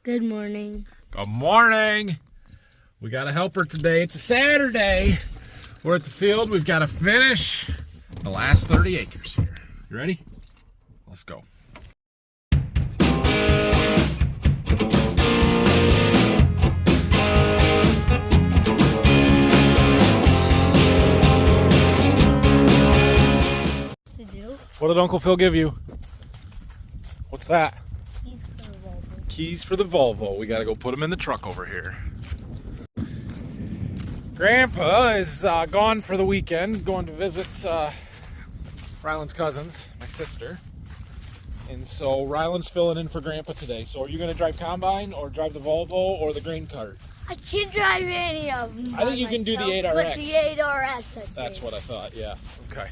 Good morning. Good morning. We got a helper today. It's a Saturday. We're at the field. We've got to finish the last 30 acres here. You ready? Let's go. What did Uncle Phil give you? What's that? Keys for the Volvo. We got to go put them in the truck over here. Grandpa is gone for the weekend, going to visit Ryland's cousins, my sister. And so Ryland's filling in for Grandpa today. So are you going to drive combine or drive the Volvo or the grain cart? I can't drive any of them. I think you can do the 8RX. But the 8RX. That's what I thought, yeah. Okay.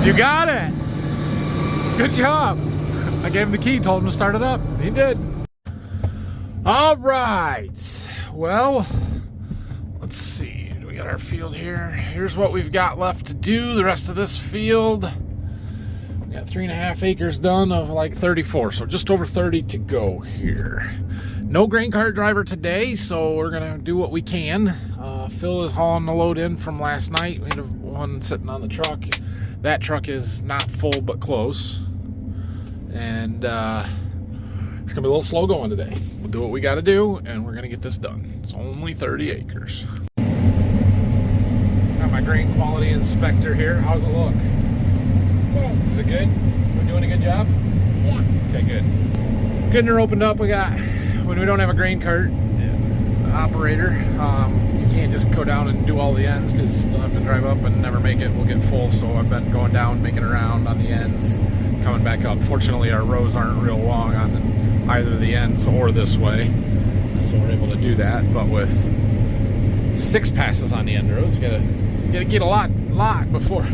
You got it. Good job. I gave him the key, told him to start it up. He did. All right. Well, let's see. We got our field here. Here's what we've got left to do. The rest of this field, we got 3.5 acres done of like 34, so just over 30 to go here. No grain cart driver today, so we're gonna do what we can. Phil is hauling the load in from last night. We had one sitting on the truck. That truck is not full but close. And it's gonna be a little slow going today. We'll do what we gotta do, and we're gonna get this done. It's only 30 acres. Got my grain quality inspector here. How's it look? Good. Is it good? We're doing a good job? Yeah. Okay, good. Getting her opened up. We got, when we don't have a grain cart operator, you can't just go down and do all the ends because you'll have to drive up and never make it. We'll get full, so I've been going down, making around on the ends, coming back up. Fortunately, our rows aren't real long on either the ends or this way, so we're able to do that. But with 6 passes on the end rows, gotta get a lot before.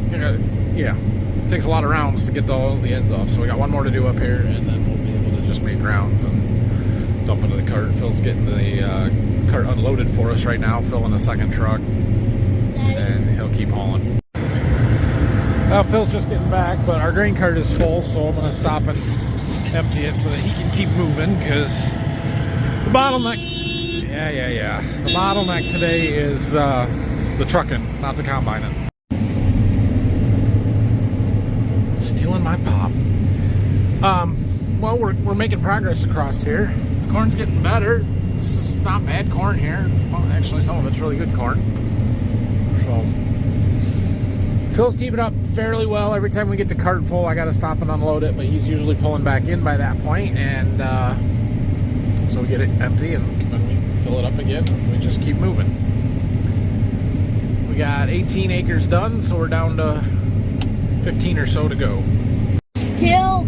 Yeah, it takes a lot of rounds to get all the ends off. So we got one more to do up here, and then we'll be able to just make rounds and dump into the cart. Phil's getting the cart unloaded for us right now, filling a second truck, and he'll keep hauling. Phil's just getting back, but our grain cart is full, so I'm going to stop and empty it so that he can keep moving, because the bottleneck, the bottleneck today is the trucking, not the combining. Stealing my pop. Well, we're making progress across here. The corn's getting better. This is not bad corn here. Well, actually, some of it's really good corn. So Phil's keeping up fairly well. Every time we get the cart full, I got to stop and unload it, but he's usually pulling back in by that point, and so we get it empty, and then we fill it up again, and we just keep moving. We got 18 acres done, so we're down to 15 or so to go. Still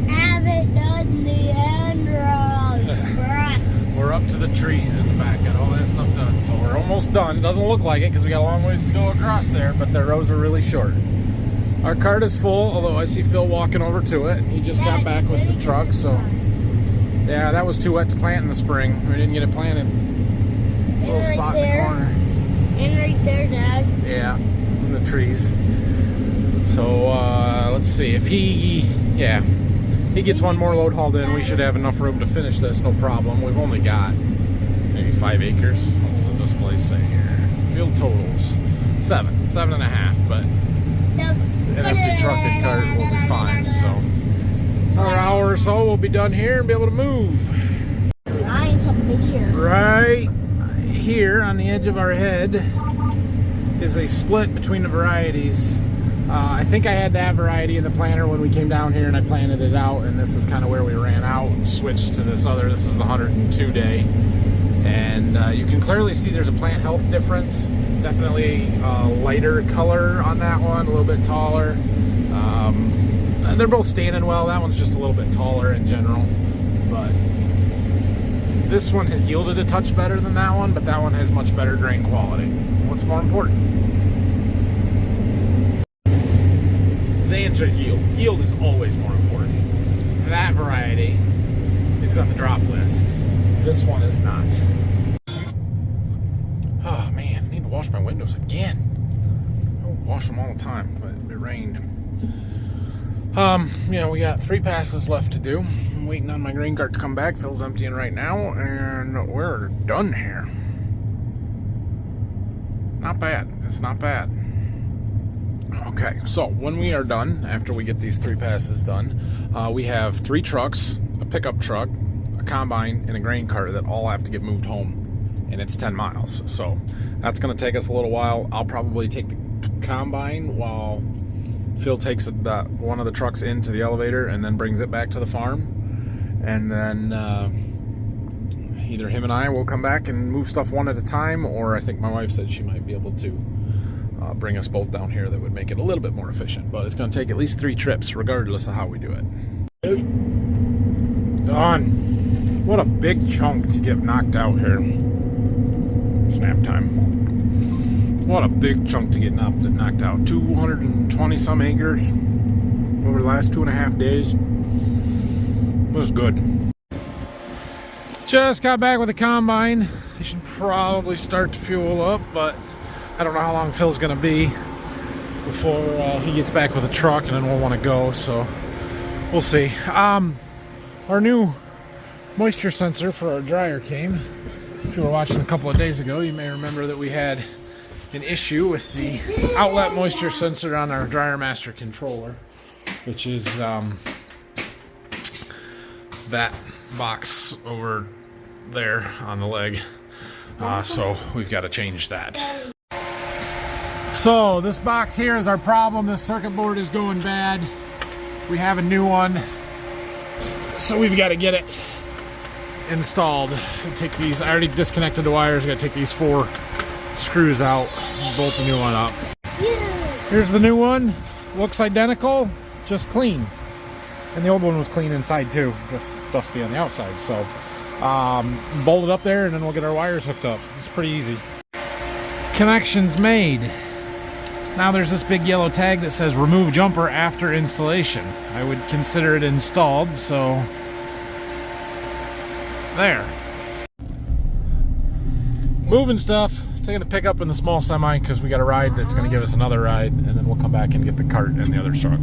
haven't done the end rows. We're up to the trees in the back, got all that stuff done, so we're almost done. It doesn't look like it because we got a long ways to go across there, but the rows are really short. Our cart is full, although I see Phil walking over to it. He just got back with the truck, so yeah, that was too wet to plant in the spring. We didn't get it planted. A little spot in the corner. And right there, Dad. Yeah, in the trees. So let's see, if he gets one more load hauled in, we should have enough room to finish this, no problem. We've only got maybe 5 acres. What's the display say here? Field totals 7.5, but an empty truck and cart will be fine. So another hour or so, we'll be done here and be able to move. Right here on the edge of our head is a split between the varieties. I think I had that variety in the planter when we came down here and I planted it out, and this is kind of where we ran out and switched to this other. This is the 102 day, and you can clearly see there's a plant health difference. Definitely lighter color on that one, a little bit taller. They're both standing well. That one's just a little bit taller in general, but this one has yielded a touch better than that one, but that one has much better grain quality. What's more important? The answer is yield. Yield is always more important. That variety is on the drop list. This one is not. Oh man, I need to wash my windows again. I wash them all the time, but it rained. We got 3 passes left to do. I'm waiting on my grain cart to come back. Phil's emptying right now, and we're done here. Not bad. It's not bad. Okay, so when we are done, after we get these 3 passes done, we have 3 trucks, a pickup truck, a combine, and a grain cart that all have to get moved home, and it's 10 miles. So that's going to take us a little while. I'll probably take the combine while Phil takes one of the trucks into the elevator and then brings it back to the farm. And then either him and I will come back and move stuff one at a time, or I think my wife said she might be able to bring us both down here. That would make it a little bit more efficient. But it's going to take at least 3 trips regardless of how we do it. Done. What a big chunk to get knocked out here. Snap time. What a big chunk to get knocked out. 220 some acres over the last 2.5 days. It was good. Just got back with the combine. I should probably start to fuel up, but I don't know how long Phil's gonna be before he gets back with the truck, and then we'll want to go, so we'll see. Our new moisture sensor for our dryer came. If you were watching a couple of days ago, you may remember that we had an issue with the outlet moisture sensor on our dryer master controller, which is that box over there on the leg. So we've got to change that. So this box here is our problem. This circuit board is going bad. We have a new one, so we've got to get it installed. Take these. I already disconnected the wires. Got to take these 4 screws out, bolt the new one up. Here's the new one. Looks identical, just clean. And the old one was clean inside too, just dusty on the outside. So bolt it up there, and then we'll get our wires hooked up. It's pretty easy. Connections made. Now there's this big yellow tag that says remove jumper after installation. I would consider it installed, so there. Moving stuff. Taking the pickup and the small semi because we got a ride that's going to give us another ride, and then we'll come back and get the cart and the other truck.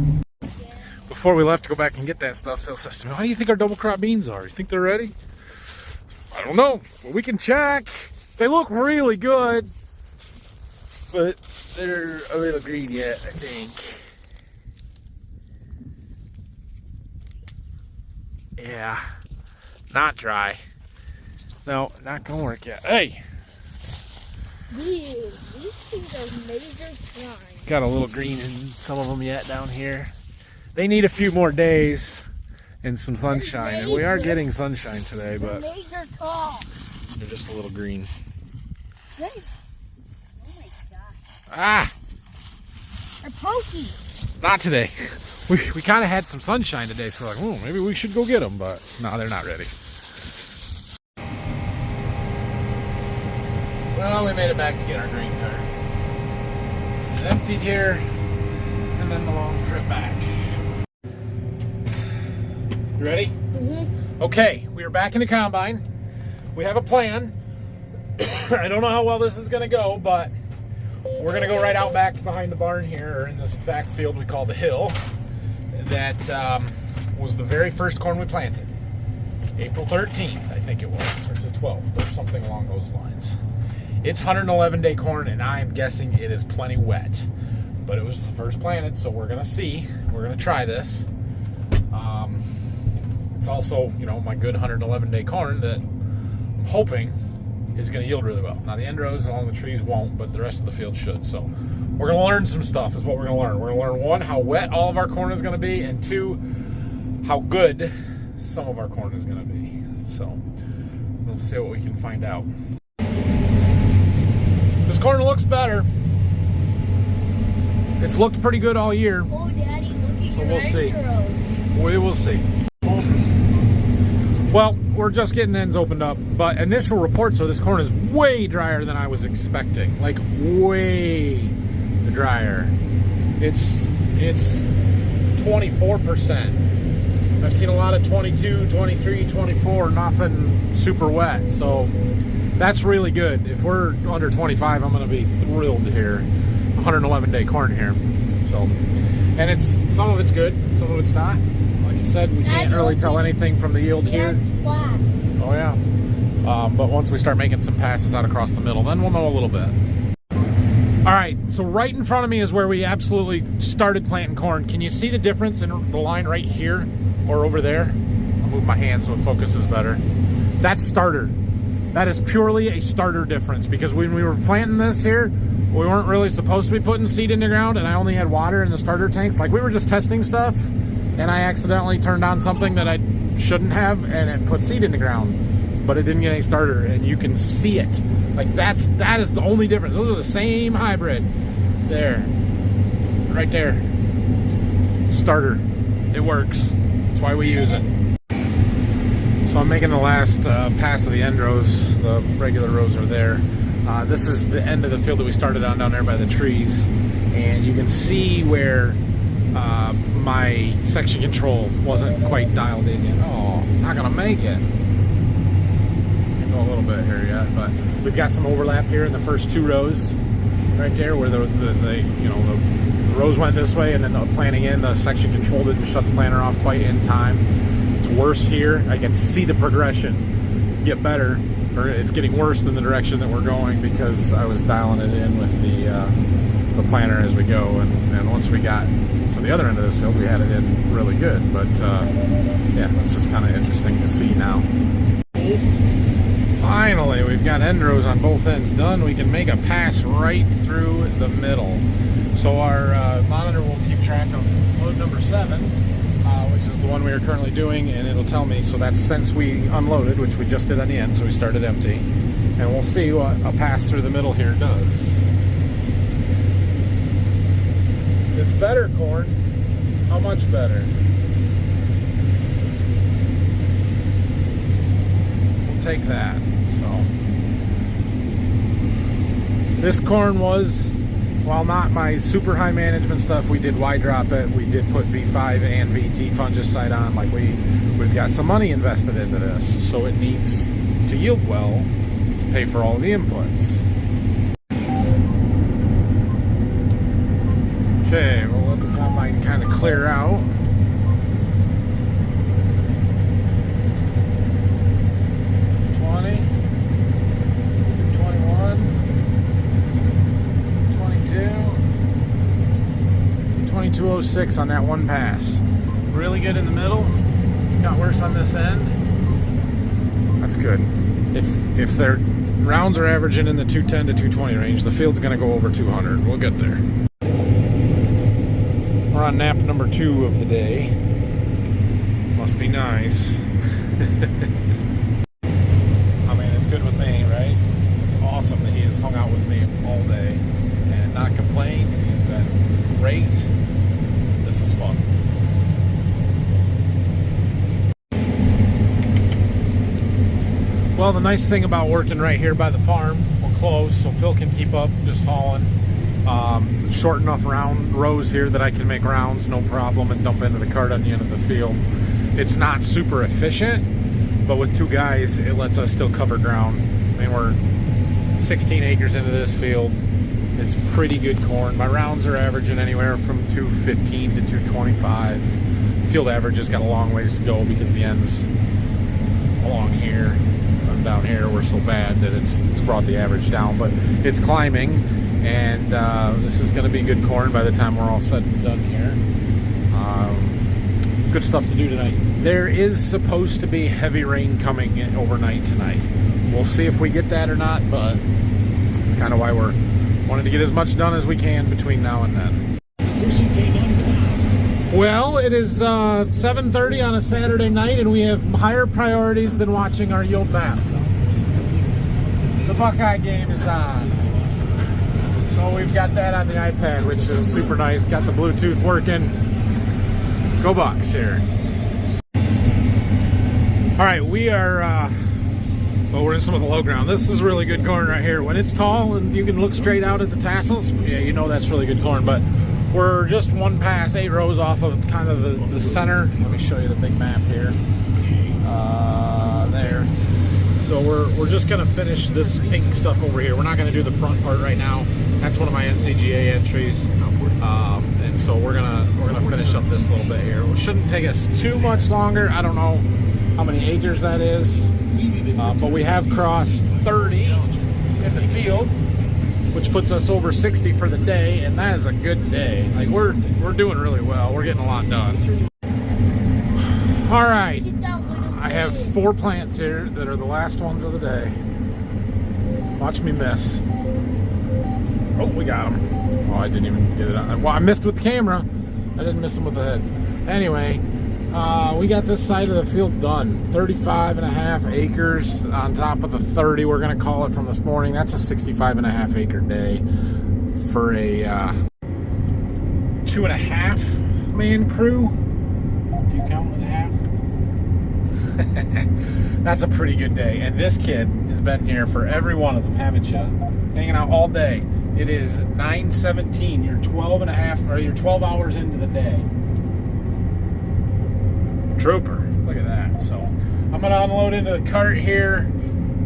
Before we left to go back and get that stuff, Phil says to me, "How do you think our double crop beans are? You think they're ready?" I don't know, but we can check. They look really good, but they're a little green yet, I think. Yeah, not dry. No, not gonna work yet. Hey! These things are major crimes. Got a little green in some of them yet down here. They need a few more days and some sunshine, and we are getting sunshine today, but Major tall. they're just a little green. Nice. Oh my gosh. Ah! They're pokey. Not today. We kind of had some sunshine today, so we're like, oh, maybe we should go get them, but no, they're not ready. Well, we made it back to get our green cart. It emptied here, and then the long trip back. You ready? Mm-hmm. Okay, we are back in the combine. We have a plan. I don't know how well this is going to go, but we're going to go right out back behind the barn here, or in this back field we call the hill. That was the very first corn we planted. April 13th, I think it was, or the 12th, or something along those lines. It's 111-day corn, and I am guessing it is plenty wet. But it was the first planted, so we're going to see. We're going to try this. It's also, my good 111-day corn that I'm hoping is going to yield really well. Now, the end rows along the trees won't, but the rest of the field should. So we're going to learn some stuff is what we're going to learn. We're going to learn, 1, how wet all of our corn is going to be, and 2, how good some of our corn is going to be. So we'll see what we can find out. This corn looks better. It's looked pretty good all year. Oh, Daddy, look at So your we'll see. eyebrows. We will see. Well, we're just getting ends opened up, but initial reports are this corn is way drier than I was expecting. Like, way drier. It's 24%. I've seen a lot of 22, 23, 24, nothing super wet. So that's really good. If we're under 25, I'm going to be thrilled here. 111-day corn here. So And some of it's good, some of it's not. Like I said, we can't really tell anything from the yield here. It's flat. Oh yeah. But once we start making some passes out across the middle, then we'll know a little bit. All right, so right in front of me is where we absolutely started planting corn. Can you see the difference in the line right here or over there? I'll move my hand so it focuses better. That's starter. That is purely a starter difference, because when we were planting this here, we weren't really supposed to be putting seed in the ground, and I only had water in the starter tanks. Like, we were just testing stuff, and I accidentally turned on something that I shouldn't have, and it put seed in the ground, but it didn't get any starter, and you can see it. Like, that is the only difference. Those are the same hybrid. There. Right there. Starter. It works. That's why we use it. So I'm making the last pass of the end rows. The regular rows are there. This is the end of the field that we started on down there by the trees. And you can see where my section control wasn't quite dialed in yet. Oh, not gonna make it. Go a little bit here yet, but we've got some overlap here in the first two rows. Right there where the rows went this way, and then the planting in, the section control didn't shut the planter off quite in time. It's worse here. I can see the progression get better, or it's getting worse than the direction that we're going, because I was dialing it in with the planter as we go, and once we got to the other end of this field, we had it in really good. But yeah, it's just kind of interesting to see now. Finally, we've got end rows on both ends done. We can make a pass right through the middle. So our monitor will keep track of load number 7, which is the one we are currently doing, and it'll tell me. So that's since we unloaded, which we just did on the end, so we started empty. And we'll see what a pass through the middle here does. It's better, corn. How much better? We'll take that. So this corn was, while not my super high management stuff, we did wide drop it. We did put V5 and VT fungicide on. Like, we've got some money invested into this, so it needs to yield well to pay for all the inputs. Okay, we'll let the combine kind of clear out. .206 on that one pass. Really good in the middle. Got worse on this end. That's good. If their rounds are averaging in the 210 to 220 range, the field's going to go over 200. We'll get there. We're on nap number 2 of the day. Must be nice. I mean, it's good with me, right? It's awesome that he has hung out with me all day and not complained. He's been great. This is fun. Well, the nice thing about working right here by the farm, we're close, so Phil can keep up just hauling. Short enough round rows here that I can make rounds, no problem, and dump into the cart on the end of the field. It's not super efficient, but with 2 guys, it lets us still cover ground. I mean, we're 16 acres into this field. It's pretty good corn. My rounds are averaging anywhere from 215 to 225. Field average has got a long ways to go because the ends along here and down here were so bad that it's brought the average down. But it's climbing, and this is going to be good corn by the time we're all said and done here. Good stuff to do tonight. There is supposed to be heavy rain coming in overnight tonight. We'll see if we get that or not, but it's kind of why we're wanting to get as much done as we can between now and then. Well, it is 7:30 on a Saturday night, and we have higher priorities than watching our yield map. The Buckeye game is on. So we've got that on the iPad, which is super nice. Got the Bluetooth working. Go Bucks here. All right, we are, well, we're in some of the low ground. This is really good corn right here. When it's tall and you can look straight out at the tassels, yeah, you know that's really good corn. But we're just 1 pass, 8 rows off of kind of the center. Let me show you the big map here. There. So we're just gonna finish this pink stuff over here. We're not gonna do the front part right now. That's one of my NCGA entries. excited. So we're gonna finish up this little bit here. It shouldn't take us too much longer. I don't know how many acres that is, but we have crossed 30 in the field, which puts us over 60 for the day, and that is a good day. Like we're doing really well. We're getting a lot done. All right, I have 4 plants here that are the last ones of the day. Watch me miss. Oh, we got them. Oh, I didn't even get it on. Well, I missed with the camera. I didn't miss them with the head. Anyway, we got this side of the field done. 35.5 acres on top of the 30 we're going to call it from this morning. That's a 65.5 acre day for a 2.5 man crew. Do you count as a half? That's a pretty good day. And this kid has been here for every one of them, haven't you? Hanging out all day. It is 9:17. You're 12 hours into the day. Trooper. Look at that. So I'm going to unload into the cart here,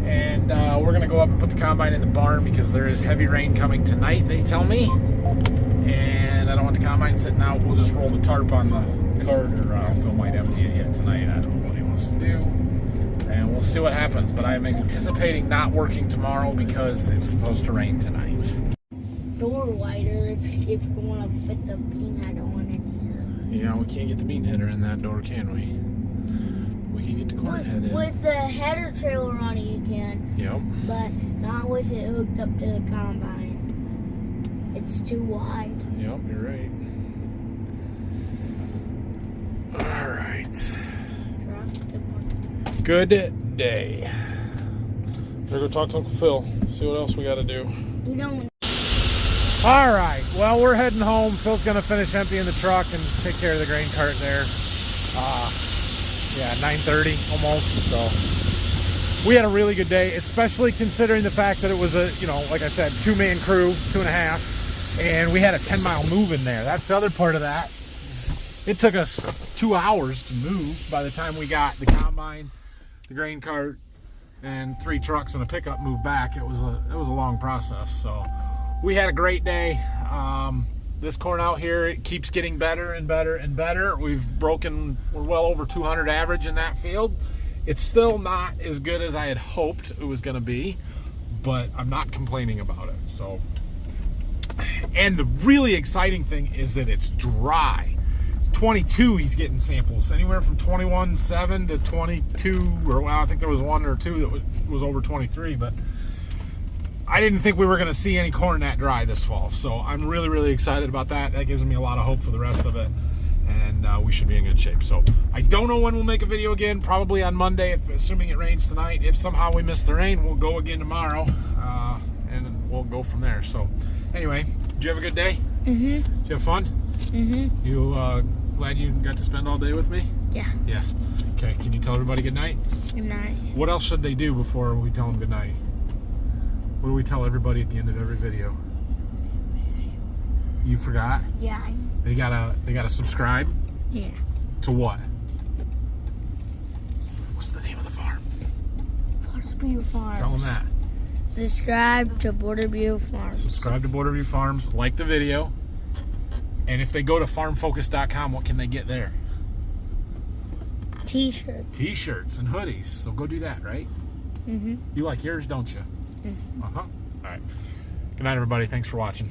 and we're going to go up and put the combine in the barn because there is heavy rain coming tonight, they tell me. And I don't want the combine sitting out. We'll just roll the tarp on the cart, or Phil might empty it yet tonight. I don't know what he wants to do. And we'll see what happens. But I'm anticipating not working tomorrow because it's supposed to rain tonight. Door wider if you want to fit the bean header one in here. Yeah, we can't get the bean header in that door, can we? We can get the corn head in. With the Header trailer on it, you can. Yep. But not with it hooked up to the combine. It's too wide. Yep, you're right. All right. Good day. We're going to talk to Uncle Phil, see what else we got to do. We don't. All right, well, we're heading home. Phil's going to finish emptying the truck and take care of the grain cart there. Yeah, 9:30 almost. So we had a really good day, especially considering the fact that it was a, like I said, 2-man crew, 2.5, and we had a 10-mile move in there. That's the other part of that. It took us 2 hours to move by the time we got the combine, the grain cart, and 3 trucks and a pickup moved back. It was a long process. So we had a great day. This corn out here, it keeps getting better and better and better. We're well over 200 average in that field. It's still not as good as I had hoped it was going to be, but I'm not complaining about it. So, and the really exciting thing is that it's dry. 22, he's getting samples anywhere from 21.7 to 22, or well, I think there was 1 or 2 that was over 23, but I didn't think we were going to see any corn that dry this fall. So I'm really, really excited about that. That gives me a lot of hope for the rest of it, and we should be in good shape. So I don't know when we'll make a video again, probably on Monday, assuming it rains tonight. If somehow we miss the rain, we'll go again tomorrow, and we'll go from there. So anyway, did you have a good day? Mm-hmm. Did you have fun? Mm-hmm. You glad you got to spend all day with me? Yeah. Yeah. Okay, can you tell everybody good night? Good night. What else should they do before we tell them good night? What do we tell everybody at the end of every video? You forgot? Yeah. They gotta subscribe? Yeah. To what? What's the name of the farm? Borderview Farms. Tell them that. Subscribe to Borderview Farms. Subscribe to Borderview Farms. Like the video. And if they go to farmfocus.com, what can they get there? T-shirts. T-shirts and hoodies. So go do that, right? Mm-hmm. You like yours, don't you? Mm-hmm. Uh-huh. All right. Good night, everybody. Thanks for watching.